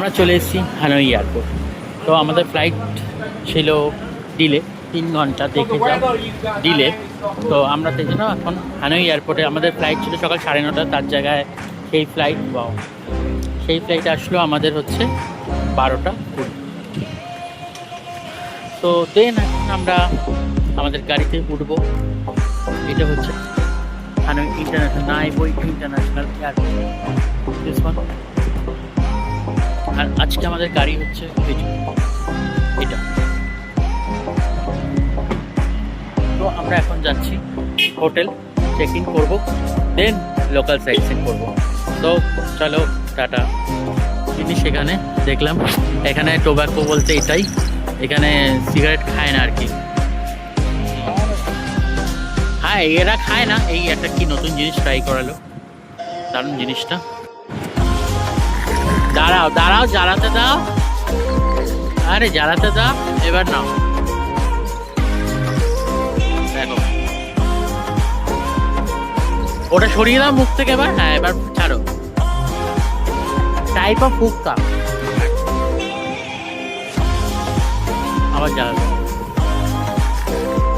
আমরা চলে এসেছি হানয় এয়ারপোর্ট। তো আমাদের ফ্লাইট ছিল ডিলে 3 ঘন্টা, দেখে যাও ডিলে। তো আমরা সেই জন্য এখন হানয় এয়ারপোর্টে, আমাদের ফ্লাইট ছিল সকাল 9:30, তার জায়গায় সেই ফ্লাইট আসলো আমাদের হচ্ছে 12:20। তো দেন এখন আমরা আমাদের গাড়িতে উঠবো। এটা হচ্ছে হানয় ইন্টারন্যাশনাল, নাইবই ইন্টারন্যাশনাল এয়ারপোর্ট। আর আজকে আমাদের গাড়ি হচ্ছে এটা। তো আমরা এখন যাচ্ছি হোটেল, চেক ইন করবো, দেন লোকাল সাইট সিন করবো। তো চলো টাটা। জিনিস এখানে দেখলাম, এখানে টোব্যাকো বলতে এটাই, এখানে সিগারেট খায় না আর কি। হ্যাঁ, এরা খায় না। এই একটা কি নতুন জিনিস ট্রাই করালো, দারুণ জিনিসটা। দাঁড়াও দাঁড়াও, জ্বালাতে দাও, আরে জ্বালাতে দাও, এবার নাও। দেখো ওটা সরিয়ে দাও মুখ থেকে এবার। হ্যাঁ এবার ছাড়ো। টাইপ অফ হুক্কা, আবার জ্বালাতে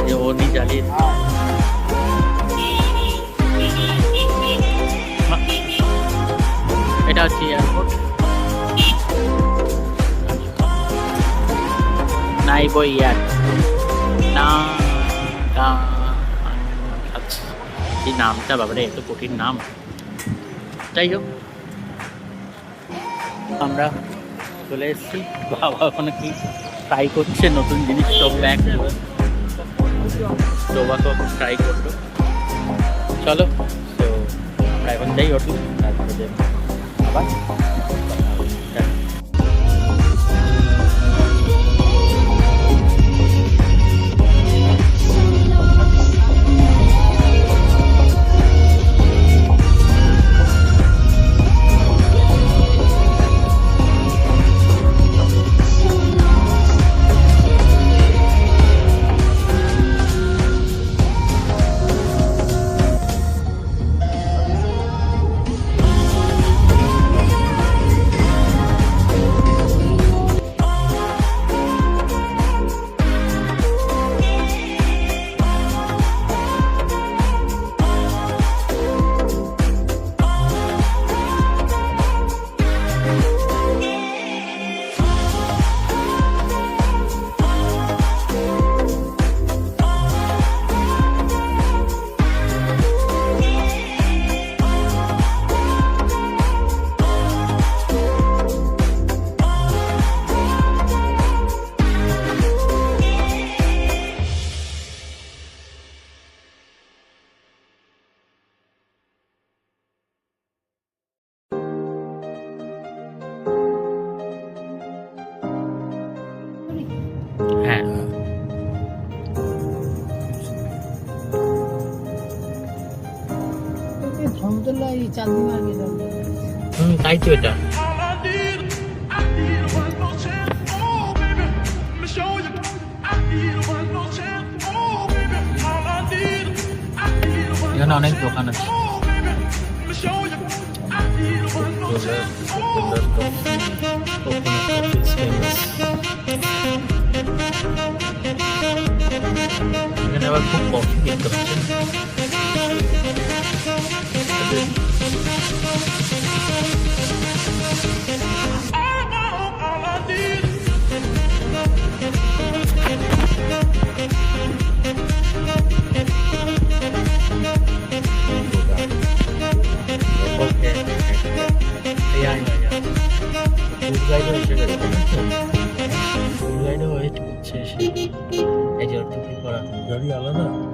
যে ওনি জ্বালিয়ে। এটা হচ্ছে এয়ারপোর্ট, নাইবই আচ্ছা, এই নামটা বাবারে এত কঠিন নাম। যাই হোক, আমরা চলে এসেছি। বাবা ওখানে কি ট্রাই করছে নতুন জিনিস, টোবাকো ট্রাই করলো। চলো, তো আমরা এখন যাই হোটেল, তারপরে আবার তাই তো এটা। এখানে অনেক দোকান আছে। এখানে আবার খুব কফি দেখতে পাচ্ছেন।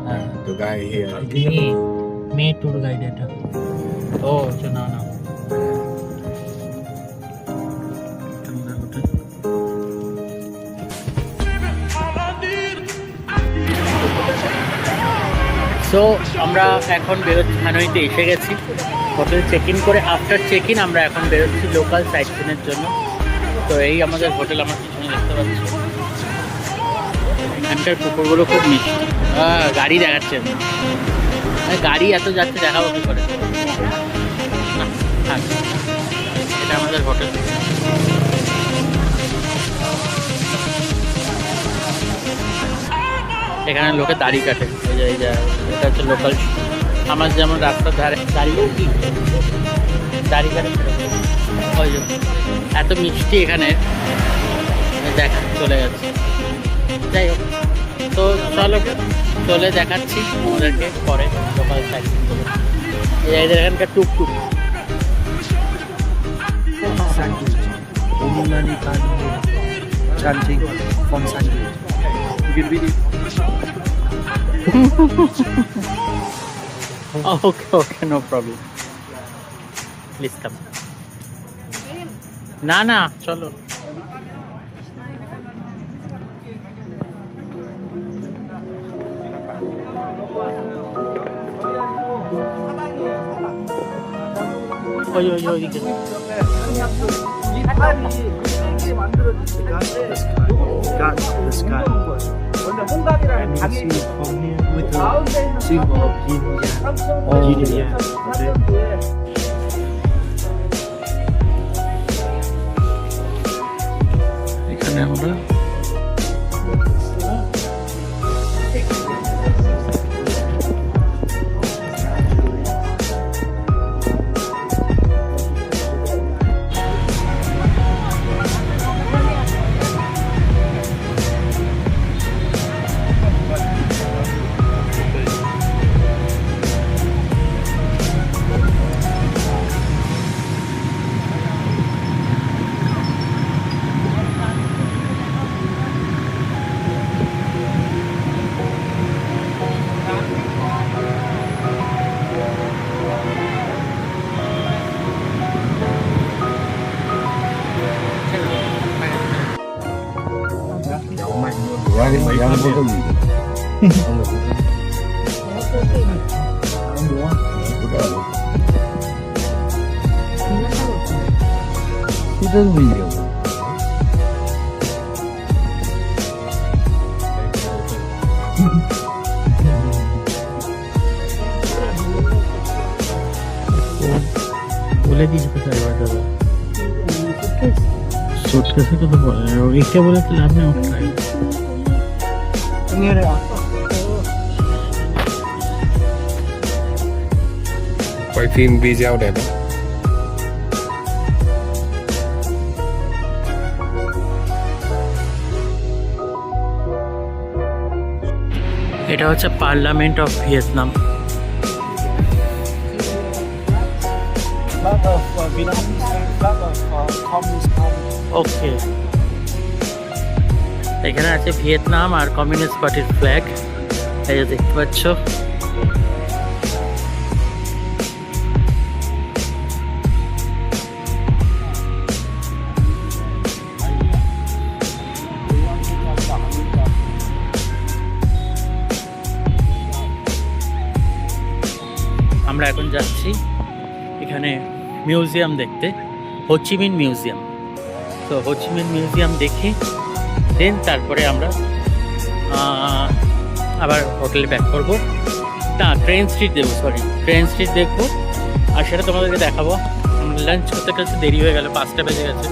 হ্যাঁ, তো গাই মেয়ে ট্যুর গাইড এটা। ও না না, সো আমরা এখন বেরোচ্ছি, হানয়তে এসে গেছি, হোটেল চেক ইন করে। আফটার চেক ইন আমরা এখন বেরোচ্ছি লোকাল সাইট সিনের জন্য। তো এই আমাদের হোটেল, আমার পিছনে দেখতে পাচ্ছি। এখানকার কুকুরগুলো খুব মিষ্টি। গাড়ি দেখাচ্ছে, গাড়ি এত যাচ্ছে, দেখাবো কি করে। এটা আমাদের হোটেল। এখানে লোকে দাড়ি কাটে। এই যে এটা হচ্ছে লোকাল, আমার যেমন রাস্তার ধারে দাড়ি কাটে ওই যে। এত মিষ্টি এখানে, দেখ চলে যাচ্ছে। যাই হোক, তো চলো চলে দেখাচ্ছি ওদেরকে পরে লোকাল সাইকেল। এদের এখানকার টুকটুক chanting from Sandwich. You can video. Okay, no problem. Please come. না চলো। ওই God, the sky. And you see from here with the symbol of yin yang. Yin yang. Okay. এখানে আমরা বলে দিয়েছি কোথায় এবার যাবো। সুটকেসে তো এইটা বলে তো লাভ নেই। quay phim video đẹp lắm. এটা হচ্ছে পার্লামেন্ট অফ ভিয়েতনাম। ওকে, এখানে আছে ভিয়েতনাম আর কমিউনিস্ট পার্টির ফ্ল্যাগ, এই যে দেখতে পাচ্ছ। আমরা এখন যাচ্ছি এখানে মিউজিয়াম দেখতে, হোচিমিন মিউজিয়াম। তো হোচিমিন মিউজিয়াম দেখি দেন তারপরে আমরা আবার হোটেলে ব্যাক করবো। না, ট্রেন স্ট্রিট দেখবো, ট্রেন স্ট্রিট দেখবো, আর সেটা তোমাদেরকে দেখাবো। লাঞ্চ করতে করতে দেরি হয়ে গেল, 5টা বেজে গেছে,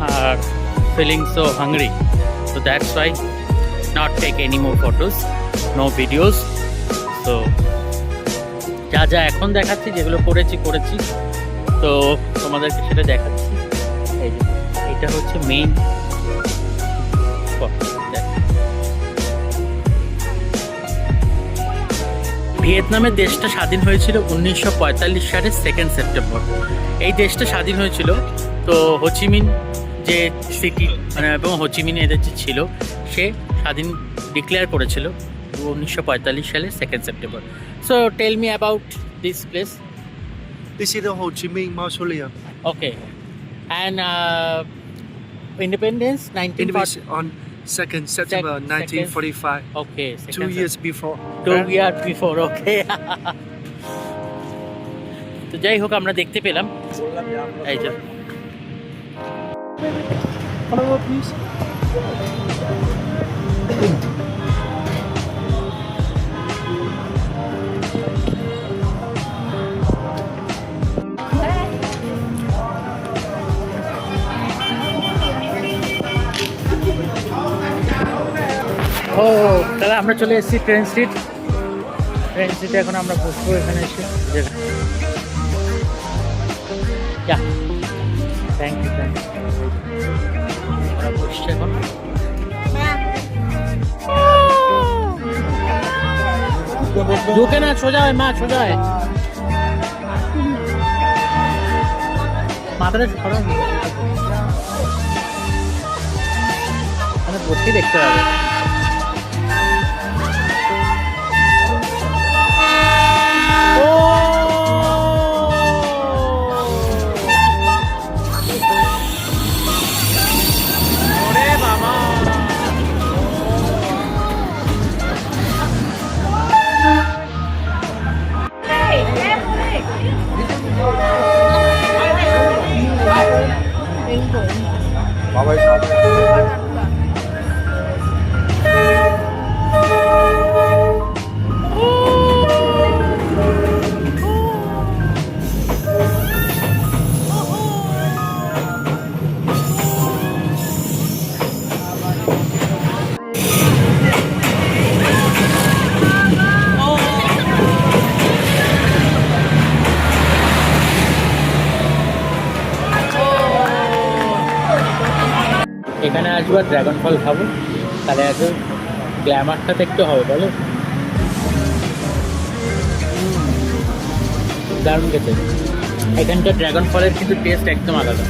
আর feeling so hungry, so that's why not take any more photos, no videos. তো যা এখন দেখাচ্ছি, যেগুলো করেছি তো তোমাদেরকে সেটা দেখাচ্ছি। এই যে এটা হচ্ছে মেইন স্পট। ভিয়েতনামের দেশটা স্বাধীন হয়েছিল 1945 সালের 2 সেপ্টেম্বর। এই দেশটা স্বাধীন হয়েছিল, তো হোচিমিন যে সিটি মানে এবং হোচিমিন এদের যে ছিল, সে স্বাধীন ডিক্লেয়ার করেছিল 1945 সালে 2 September. So tell me about this place. This is the Ho Chi Minh Mausoleum. Okay, and independence 1940. On 2nd September 1945. Okay, 2 years before. 2 years before. Okay. তো যাই হোক, আমরা দেখতে পেলাম এই যে Follow please. ও তাহলে আমরা চলে এসেছি ট্রেন স্ট্রিটে এখন আমরা বসবো এখানে এসে থ্যাংক ইউ আমরা বসছি এখন ঢুকে না সোজা হয় মা সোজা হয় মাথাটা সরান মানে বসেই দেখতে পাবে এখানে আসবো ড্রাগন ফল খাবো তাহলে এত গ্ল্যামারটা দেখতে হবে বলো দারুণ খেতে এখানকার ড্রাগন ফলের কিন্তু টেস্ট একদম আলাদা